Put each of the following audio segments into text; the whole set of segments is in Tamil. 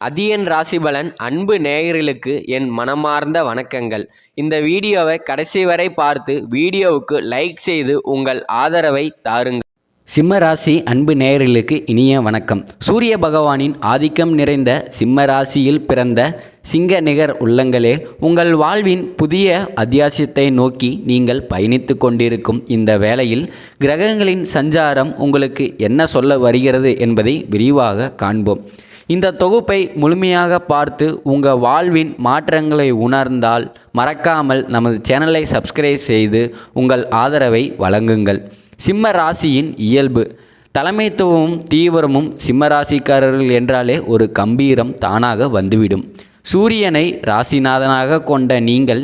அதியன் ராசிபலன் அன்பு நேயர்களுக்கு என் மனமார்ந்த வணக்கங்கள். இந்த வீடியோவை கடைசி வரை பார்த்து வீடியோவுக்கு லைக் செய்து உங்கள் ஆதரவை தாருங்கள். சிம்ம ராசி அன்பு நேயர்களுக்கு இனிய வணக்கம். சூரிய பகவானின் ஆதிக்கம் நிறைந்த சிம்ம ராசியில் பிறந்த சிங்க நிகர் உள்ளங்களே, உங்கள் வாழ்வின் புதிய அத்தியாயத்தை நோக்கி நீங்கள் பயணித்து கொண்டிருக்கும் இந்த வேளையில் கிரகங்களின் சஞ்சாரம் உங்களுக்கு என்ன சொல்ல வருகிறது என்பதை விரிவாக காண்போம். இந்த தொகுப்பை முழுமையாக பார்த்து உங்கள் வாழ்வின் மாற்றங்களை உணர்ந்தால் மறக்காமல் நமது சேனலை சப்ஸ்கிரைப் செய்து உங்கள் ஆதரவை வழங்குங்கள். சிம்ம ராசியின் இயல்பு. தலைமைத்துவமும் தீவிரமும் சிம்ம ராசிக்காரர்கள் என்றாலே ஒரு கம்பீரம் தானாக வந்துவிடும். சூரியனை ராசிநாதனாக கொண்ட நீங்கள்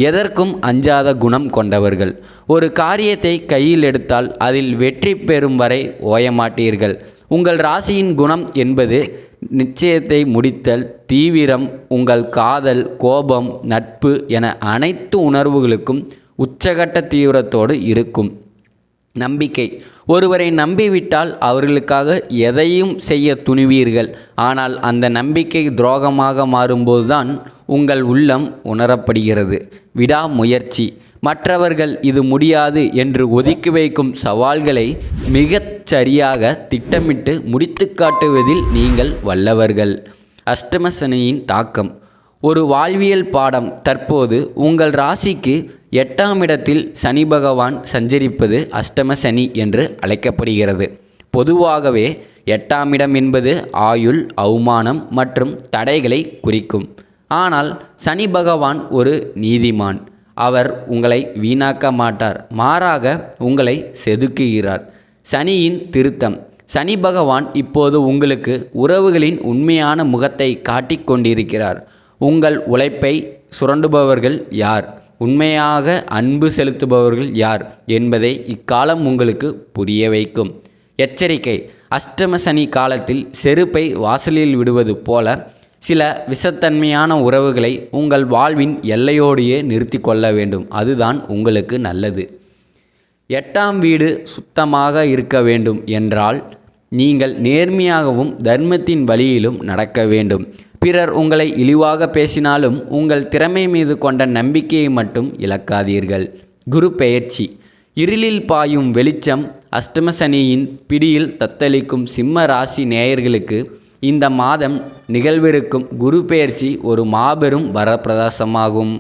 எதற்கும் அஞ்சாத குணம் கொண்டவர்கள். ஒரு காரியத்தை கையில் எடுத்தால் அதில் வெற்றி பெறும் வரை ஓயமாட்டீர்கள். உங்கள் ராசியின் குணம் என்பது நிச்சயத்தை முடித்தல், தீவிரம், உங்கள் காதல், கோபம், நட்பு என அனைத்து உணர்வுகளுக்கும் உச்சகட்ட தீவிரத்தோடு இருக்கும். நம்பிக்கை. ஒருவரை நம்பிவிட்டால் அவர்களுக்காக எதையும் செய்ய துணிவீர்கள். ஆனால் அந்த நம்பிக்கை துரோகமாக மாறும்போதுதான் உங்கள் உள்ளம் உணரப்படுகிறது. விடாமுயற்சி. மற்றவர்கள் இது முடியாது என்று ஒதுக்கி வைக்கும் சவால்களை மிகச் சரியாக திட்டமிட்டு முடித்து காட்டுவதில் நீங்கள் வல்லவர்கள். அஷ்டம சனியின் தாக்கம். ஒரு வாழ்வியல் பாடம். தற்போது உங்கள் ராசிக்கு 8ஆம் இடத்தில் சனி பகவான் சஞ்சரிப்பது அஷ்டம சனி என்று அழைக்கப்படுகிறது. பொதுவாகவே 8ஆம் இடம் என்பது ஆயுள், அவமானம் மற்றும் தடைகளை குறிக்கும். ஆனால் சனி பகவான் ஒரு நீதிமான். அவர் உங்களை வீணாக்க மாட்டார், மாறாக உங்களை செதுக்குகிறார். சனியின் திருத்தம். சனி பகவான் இப்போது உங்களுக்கு உறவுகளின் உண்மையான முகத்தை காட்டிக் கொண்டிருக்கிறார். உங்கள் உழைப்பை சுரண்டுபவர்கள் யார், உண்மையாக அன்பு செலுத்துபவர்கள் யார் என்பதை இக்காலம் உங்களுக்கு புரிய வைக்கும். எச்சரிக்கை. அஷ்டம சனி காலத்தில் செருப்பை வாசலில் விடுவது போல சில விஷத்தன்மையான உறவுகளை உங்கள் வாழ்வின் எல்லையோடையே நிறுத்தி கொள்ள வேண்டும். அதுதான் உங்களுக்கு நல்லது. 8ஆம் வீடு சுத்தமாக இருக்க வேண்டும் என்றால் நீங்கள் நேர்மையாகவும் தர்மத்தின் வழியிலும் நடக்க வேண்டும். பிறர் உங்களை இழிவாக பேசினாலும் உங்கள் திறமை மீது கொண்ட நம்பிக்கையை மட்டும் இழக்காதீர்கள். குரு பெயர்ச்சி. இருளில் பாயும் வெளிச்சம். அஷ்டம சனியின் பிடியில் தத்தளிக்கும் சிம்ம ராசி நேயர்களுக்கு இந்த மாதம் நிகழ்விருக்கும் குரு பெயர்ச்சி ஒரு மாபெரும் வரப்பிரசாதமாகும்.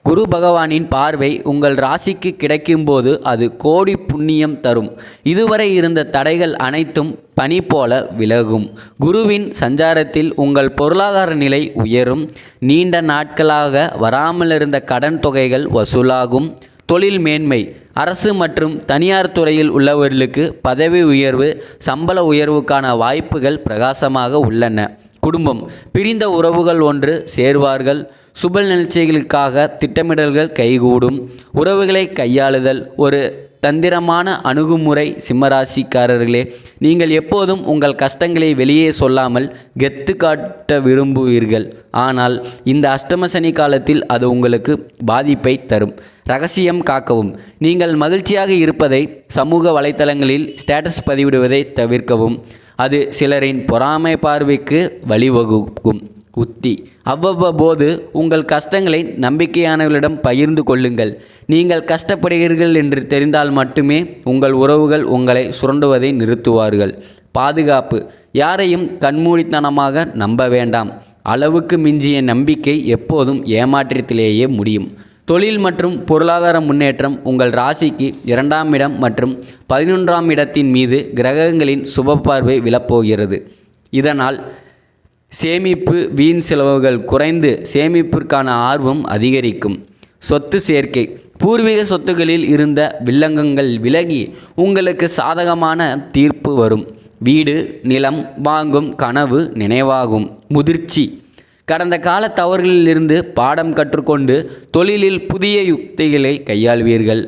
குரு பகவானின் பார்வை உங்கள் ராசிக்கு கிடைக்கும்போது அது கோடி புண்ணியம் தரும். இதுவரை இருந்த தடைகள் அனைத்தும் பனி போல விலகும். குருவின் சஞ்சாரத்தில் உங்கள் பொருளாதார நிலை உயரும். நீண்ட நாட்களாக வராமலிருந்த கடன் தொகைகள் வசூலாகும். தொழில் மேன்மை. அரசு மற்றும் தனியார் துறையில் உள்ளவர்களுக்கு பதவி உயர்வு, சம்பள உயர்வுக்கான வாய்ப்புகள் பிரகாசமாக உள்ளன. குடும்பம். பிரிந்த உறவுகள் ஒன்று சேர்வார்கள். சுப நிகழ்ச்சிகளுக்காக திட்டமிடல்கள் கைகூடும். உறவுகளை கையாளுதல் ஒரு தந்திரமான அணுகுமுறை. சிம்மராசிக்காரர்களே, நீங்கள் எப்போதும் உங்கள் கஷ்டங்களை வெளியே சொல்லாமல் கெத்து காட்ட விரும்புவீர்கள். ஆனால் இந்த அஷ்டம சனி காலத்தில் அது உங்களுக்கு பாதிப்பை தரும். ரகசியம் காக்கவும். நீங்கள் மகிழ்ச்சியாக இருப்பதை சமூக வலைத்தளங்களில் ஸ்டேட்டஸ் பதிவிடுவதை தவிர்க்கவும். அது சிலரின் பொறாமை பார்வைக்கு வழிவகுக்கும். உத்தி. அவ்வப்போது உங்கள் கஷ்டங்களை நம்பிக்கையானவர்களிடம் பகிர்ந்து கொள்ளுங்கள். நீங்கள் கஷ்டப்படுகிறீர்கள் என்று தெரிந்தால் மட்டுமே உங்கள் உறவுகள் உங்களை சுரண்டுவதை நிறுத்துவார்கள். பாதுகாப்பு. யாரையும் கண்மூடித்தனமாக நம்ப வேண்டாம். அளவுக்கு மிஞ்சிய நம்பிக்கை எப்போதும் ஏமாற்றத்திலேயே முடியும். தொழில் மற்றும் பொருளாதார முன்னேற்றம். உங்கள் ராசிக்கு 2ஆம் இடம் மற்றும் 11ஆம் இடத்தின் மீது கிரகங்களின் சுப பார்வை விழப்போகிறது. இதனால் சேமிப்பு, வீண் செலவுகள் குறைந்து சேமிப்பிற்கான ஆர்வம் அதிகரிக்கும். சொத்து சேர்க்கை. பூர்வீக சொத்துகளில் இருந்த வில்லங்கங்கள் விலகி உங்களுக்கு சாதகமான தீர்ப்பு வரும். வீடு, நிலம் வாங்கும் கனவு நினைவாகும். முதிர்ச்சி. கடந்த கால தவறுகளிலிருந்து பாடம் கற்றுக்கொண்டு தொழிலில் புதிய யுக்திகளை கையாள்வீர்கள்.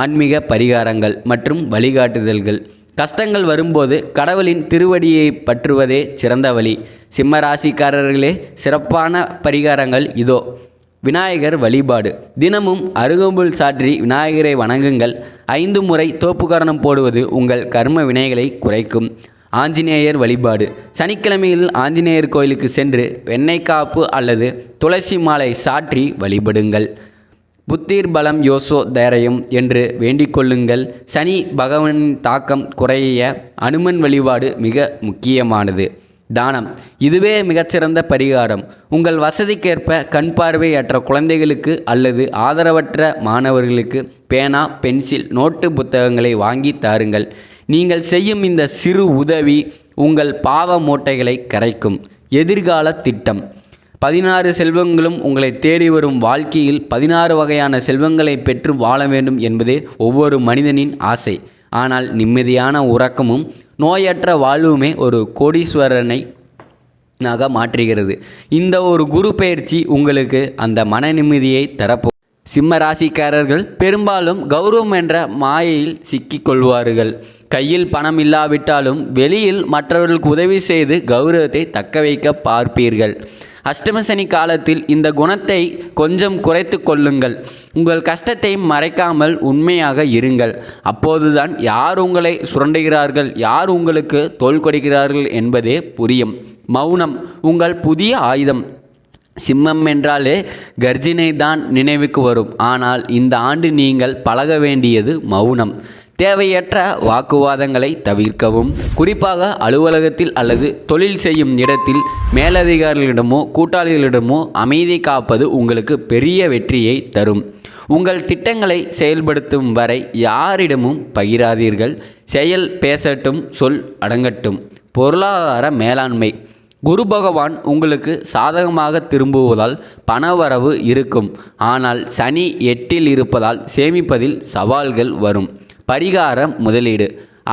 ஆன்மீக பரிகாரங்கள் மற்றும் வழிகாட்டுதல்கள். கஷ்டங்கள் வரும்போது கடவுளின் திருவடியை பற்றுவதே சிறந்த வழி. சிம்ம ராசிக்காரர்களே, சிறப்பான பரிகாரங்கள் இதோ. விநாயகர் வழிபாடு. தினமும் அருகம்புல் சாற்றி விநாயகரை வணங்குங்கள். 5 முறை தோப்புக்கரணம் போடுவது உங்கள் கர்ம வினைகளை குறைக்கும். ஆஞ்சநேயர் வழிபாடு. சனிக்கிழமையில் ஆஞ்சநேயர் கோயிலுக்கு சென்று வெண்ணெய் காப்பு அல்லது துளசி மாலை சாற்றி வழிபடுங்கள். புத்திர் பலம் யோசோ தைரியம் என்று வேண்டிக் கொள்ளுங்கள். சனி பகவானின் தாக்கம் குறைய அனுமன் வழிபாடு மிக முக்கியமானது. தானம் இதுவே மிகச்சிறந்த பரிகாரம். உங்கள் வசதிக்கேற்ப கண் பார்வையற்ற குழந்தைகளுக்கு அல்லது ஆதரவற்ற மாணவர்களுக்கு பேனா, பென்சில், நோட்டு புத்தகங்களை வாங்கி தாருங்கள். நீங்கள் செய்யும் இந்த சிறு உதவி உங்கள் பாவ மூட்டைகளை கரைக்கும். எதிர்கால திட்டம். 16 செல்வங்களும் உங்களை தேடி வரும் வாழ்க்கையில் 16 வகையான செல்வங்களை பெற்று வாழ வேண்டும் என்பதே ஒவ்வொரு மனிதனின் ஆசை. ஆனால் நிம்மதியான உறக்கமும் நோயற்ற வாழ்வுமே ஒரு கோடீஸ்வரனை மாற்றுகிறது. இந்த ஒரு குரு பயிற்சி உங்களுக்கு அந்த மன நிம்மதியை தரப்போ. சிம்ம ராசிக்காரர்கள் பெரும்பாலும் கௌரவம் என்ற மாயையில் சிக்கிக்கொள்வார்கள். கையில் பணம் இல்லாவிட்டாலும் வெளியில் மற்றவர்களுக்கு உதவி செய்து கௌரவத்தை தக்க வைக்க பார்ப்பீர்கள். அஷ்டமசனி காலத்தில் இந்த குணத்தை கொஞ்சம் குறைத்து கொள்ளுங்கள். உங்கள் கஷ்டத்தை மறைக்காமல் உண்மையாக இருங்கள். அப்போதுதான் யார் உங்களை சுரண்டுகிறார்கள், யார் உங்களுக்கு தோள் கொடுக்கிறார்கள் என்பதே புரியும். மௌனம் உங்கள் புதிய ஆயுதம். சிம்மம் என்றாலே கர்ஜனை தான் நினைவுக்கு வரும். ஆனால் இந்த ஆண்டு நீங்கள் பழக வேண்டியது மௌனம். தேவையற்ற வாக்குவாதங்களை தவிர்க்கவும். குறிப்பாக அலுவலகத்தில் அல்லது தொழில் செய்யும் இடத்தில் மேலதிகாரிகளிடமோ கூட்டாளிகளிடமோ அமைதி காப்பது உங்களுக்கு பெரிய வெற்றியை தரும். உங்கள் திட்டங்களை செயல்படுத்தும் வரை யாரிடமும் பகிராதீர்கள். செயல் பேசட்டும், சொல் அடங்கட்டும். பொருளாதார மேலாண்மை. குரு பகவான் உங்களுக்கு சாதகமாக திரும்புவதால் பணவரவு இருக்கும். ஆனால் சனி 8இல் இருப்பதால் சேமிப்பதில் சவால்கள் வரும். பரிகாரம் முதலீடு.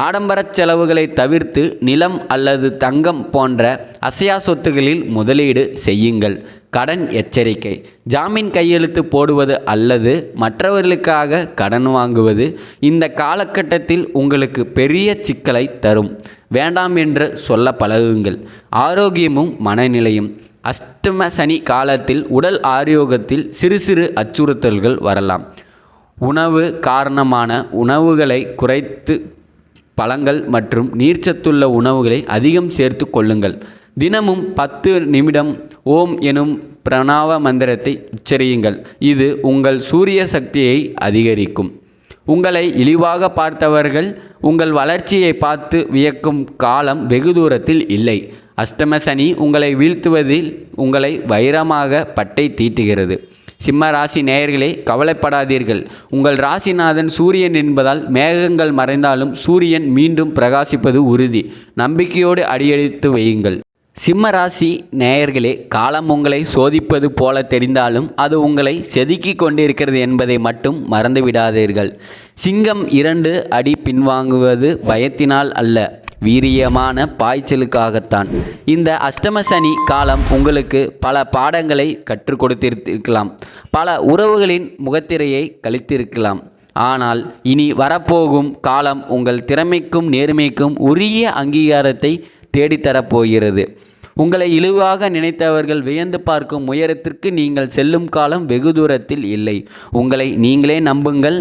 ஆடம்பரச் செலவுகளை தவிர்த்து நிலம் அல்லது தங்கம் போன்ற அசையா சொத்துகளில் முதலீடு செய்யுங்கள். கடன் எச்சரிக்கை. ஜாமீன் கையெழுத்து போடுவது அல்லது மற்றவர்களுக்காக கடன் வாங்குவது இந்த காலகட்டத்தில் உங்களுக்கு பெரிய சிக்கலை தரும். வேண்டாம் என்று சொல்ல பழகுங்கள். ஆரோக்கியமும் மனநிலையும். அஷ்டம சனி காலத்தில் உடல் ஆரோக்கியத்தில் சிறு சிறு அச்சுறுத்தல்கள் வரலாம். உணவு காரணமான உணவுகளை குறைத்து பழங்கள் மற்றும் நீர்ச்சத்துள்ள உணவுகளை அதிகம் சேர்த்து கொள்ளுங்கள். தினமும் 10 நிமிடம் ஓம் எனும் பிரணவ மந்திரத்தை உச்சரியுங்கள். இது உங்கள் சூரிய சக்தியை அதிகரிக்கும். உங்களை இழிவாக பார்த்தவர்கள் உங்கள் வளர்ச்சியை பார்த்து வியக்கும் காலம் வெகு தூரத்தில் இல்லை. அஷ்டம சனி உங்களை வீழ்த்துவதில் உங்களை வைரமாக பட்டை தீட்டுகிறது. சிம்ம ராசி நேயர்களே, கவலைப்படாதீர்கள். உங்கள் ராசிநாதன் சூரியன் என்பதால் மேகங்கள் மறைந்தாலும் சூரியன் மீண்டும் பிரகாசிப்பது உறுதி. நம்பிக்கையோடு அடியெடுத்து வையுங்கள். சிம்ம ராசி நேயர்களே, காலம் உங்களை சோதிப்பது போல தெரிந்தாலும் அது உங்களை செதுக்கி கொண்டிருக்கிறது என்பதை மட்டும் மறந்துவிடாதீர்கள். சிங்கம் 2 அடி பின்வாங்குவது பயத்தினால் அல்ல, வீரியமான பாய்ச்சலுக்காகத்தான். இந்த அஷ்டம சனி காலம் உங்களுக்கு பல பாடங்களை கற்றுக் கொடுத்திருக்கலாம். பல உறவுகளின் முகத்திரையை கழித்திருக்கலாம். ஆனால் இனி வரப்போகும் காலம் உங்கள் திறமைக்கும் நேர்மைக்கும் உரிய அங்கீகாரத்தை தேடித்தரப்போகிறது. உங்களை இழிவாக நினைத்தவர்கள் வியந்து பார்க்கும் உயரத்திற்கு நீங்கள் செல்லும் காலம் வெகு தூரத்தில் இல்லை. உங்களை நீங்களே நம்புங்கள்.